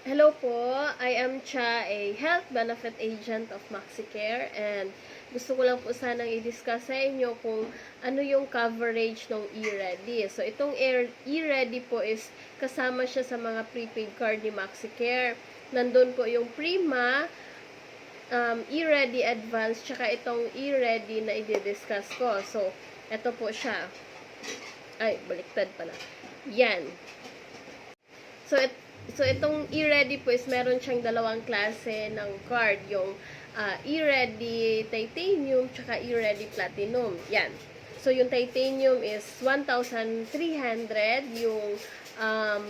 Hello po, I am Cha, a health benefit agent of MaxiCare, and gusto ko lang po sanang i-discuss sa inyo kung ano yung coverage ng e-ready. So itong e-ready po is kasama siya sa mga prepaid card ni MaxiCare. Nandun po yung Prima, e-ready advance, tsaka itong e-ready na i-discuss ko. So ito po siya. Ay, baliktad pala. Yan. So, itong e-ready po is meron siyang dalawang klase ng card. Yung e-ready titanium tsaka e-ready platinum. Yan. So, yung titanium is 1,300. Yung um,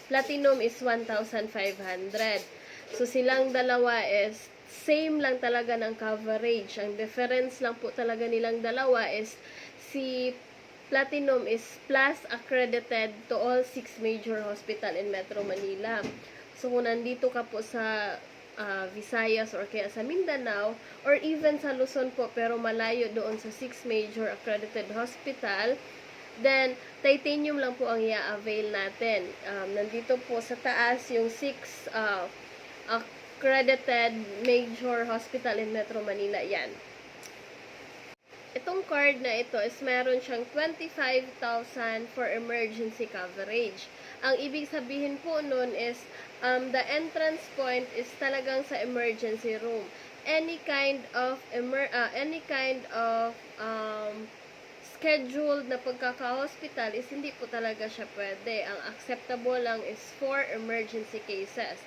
platinum is 1,500. So, silang dalawa is same lang talaga ng coverage. Ang difference lang po talaga nilang dalawa is si Platinum is plus accredited to all 6 major hospital in Metro Manila. So, kung nandito ka po sa Visayas or kaya sa Mindanao or even sa Luzon po pero malayo doon sa 6 major accredited hospital, then titanium lang po ang i-avail natin. Nandito po sa taas yung 6 accredited major hospital in Metro Manila. Yan. Itong card na ito is meron siyang 25,000 for emergency coverage. Ang ibig sabihin po nun is the entrance point is talagang sa emergency room. Any kind of scheduled na pagkaka-hospital is hindi po talaga siya pwede. Ang acceptable lang is for emergency cases.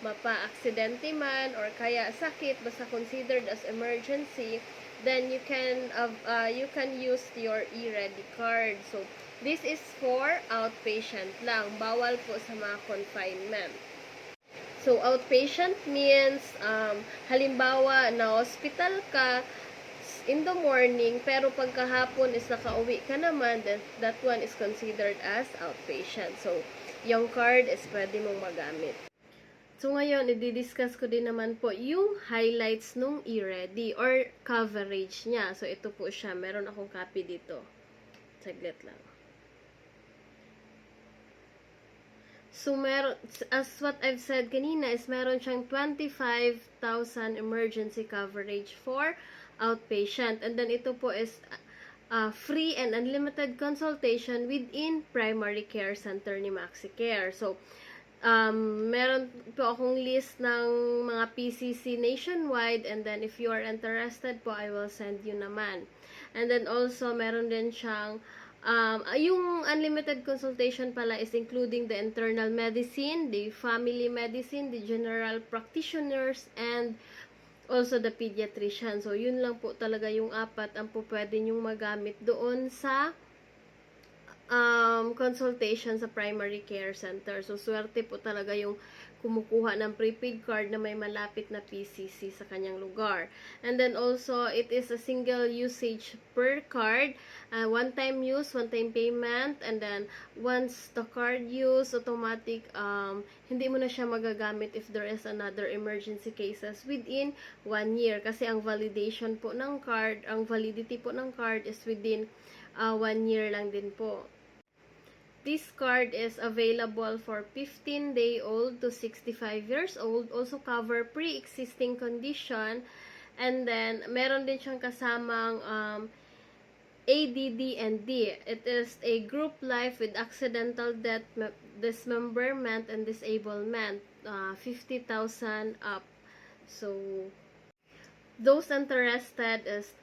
Mapa-aksidente man or kaya sakit, basta considered as emergency, then you can use your e-ready card. So, this is for outpatient lang. Bawal po sa mga confinement. So, outpatient means, halimbawa, na hospital ka in the morning, pero pagkahapon is nakauwi ka naman, then that one is considered as outpatient. So, yung card is pwede mong magamit. So, ngayon, i-discuss ko din naman po yung highlights nung e-ready or coverage niya. So, ito po siya. Meron akong copy dito. Saglit lang. So, as what I've said kanina is meron siyang 25,000 emergency coverage for outpatient. And then, ito po is free and unlimited consultation within primary care center ni MaxiCare. So, meron po akong list ng mga PCC nationwide, and then if you are interested po, I will send you naman. And then also, meron din siyang yung unlimited consultation pala is including the internal medicine, the family medicine, the general practitioners, and also the pediatrician. So, yun lang po talaga yung apat ang po pwede nyong magamit doon sa consultation sa primary care center. So, swerte po talaga yung kumukuha ng prepaid card na may malapit na PCC sa kanyang lugar. And then also, it is a single usage per card. One-time use, one-time payment. And then, once the card use, automatic, hindi mo na siya magagamit if there is another emergency cases within 1 year. Kasi ang validation po ng card, ang validity po ng card is within 1 year lang din po. This card is available for 15-day-old to 65 years old. Also cover pre-existing condition. And then, meron din siyang kasamang ADD and D. It is a group life with accidental death, dismemberment, and disablement. 50,000 up. So, those interested is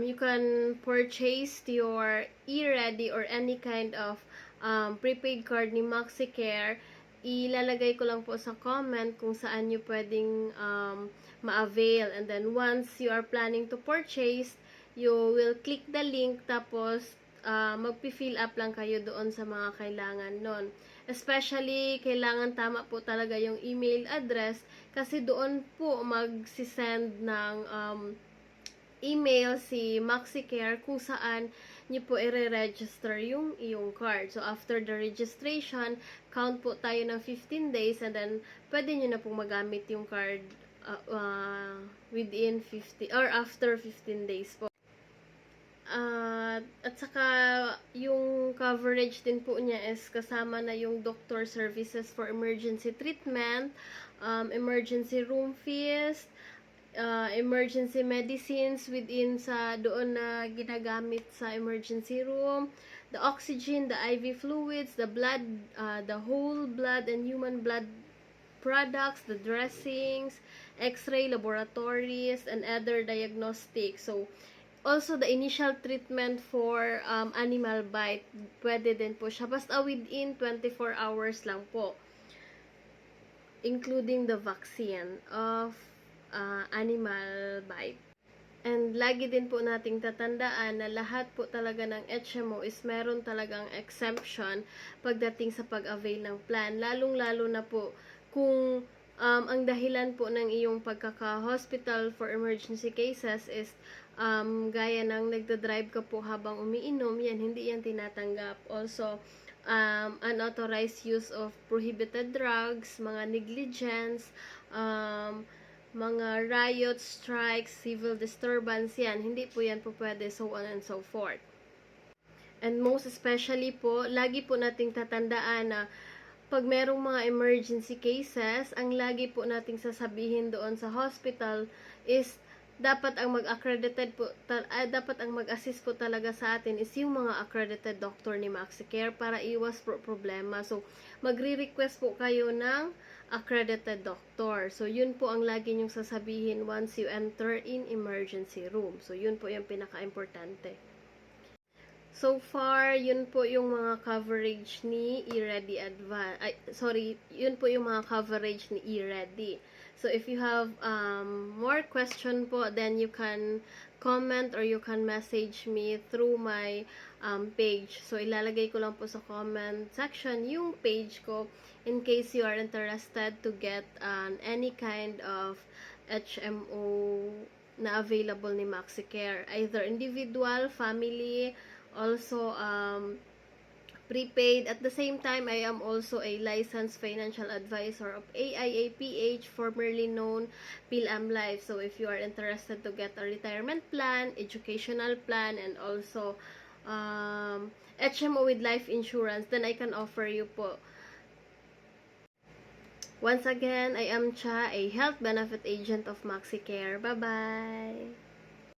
you can purchase your e-ready or any kind of prepaid card ni MaxiCare. Ilalagay ko lang po sa comment kung saan nyo pwedeng ma-avail. And then, once you are planning to purchase, you will click the link, tapos magpi-fill up lang kayo doon sa mga kailangan nun. Especially, kailangan tama po talaga yung email address kasi doon po mag-send ng email si MaxiCare kung saan nyo po i-register yung iyong card. So, after the registration, count po tayo ng 15 days and then pwede nyo na pong magamit yung card within 50 or after 15 days po. At saka, yung coverage din po niya is kasama na yung doctor services for emergency treatment, emergency room fees, emergency medicines within sa doon na ginagamit sa emergency room, the oxygen, the IV fluids, the blood, the whole blood and human blood products, the dressings, x-ray laboratories, and other diagnostics. So, also the initial treatment for animal bite, pwede din po siya. Basta within 24 hours lang po. Including the vaccine of animal bite. And lagi din po nating tatandaan na lahat po talaga ng HMO is meron talagang exemption pagdating sa pag-avail ng plan. Lalong-lalo na po kung ang dahilan po ng iyong pagkaka-hospital for emergency cases is gaya ng nagdadrive ka po habang umiinom, yan, hindi yan tinatanggap. Also, unauthorized use of prohibited drugs, mga negligence, mga riots, strikes, civil disturbance, yan, hindi po yan po pwede, so on and so forth. And most especially po, lagi po nating tatandaan na pag merong mga emergency cases, ang lagi po nating sasabihin doon sa hospital is dapat ang mag-accredited po, dapat ang mag-assist po talaga sa atin is yung mga accredited doctor ni MaxiCare para iwas problema. So, magre-request po kayo ng accredited doctor. So, yun po ang lagi nyong sasabihin once you enter in emergency room. So, yun po yung pinaka-importante. So far, yun po yung mga coverage ni eReady Advance. Yun po yung mga coverage ni eReady. So, if you have more question po, then you can comment or you can message me through my page. So, ilalagay ko lang po sa comment section yung page ko in case you are interested to get any kind of HMO na available ni MaxiCare. Either individual, family, also prepaid. At the same time, I am also a licensed financial advisor of AIAPH, formerly known PhilAm Life. So, if you are interested to get a retirement plan, educational plan, and also HMO with life insurance, then I can offer you po. Once again, I am Cha, a health benefit agent of MaxiCare. Bye-bye!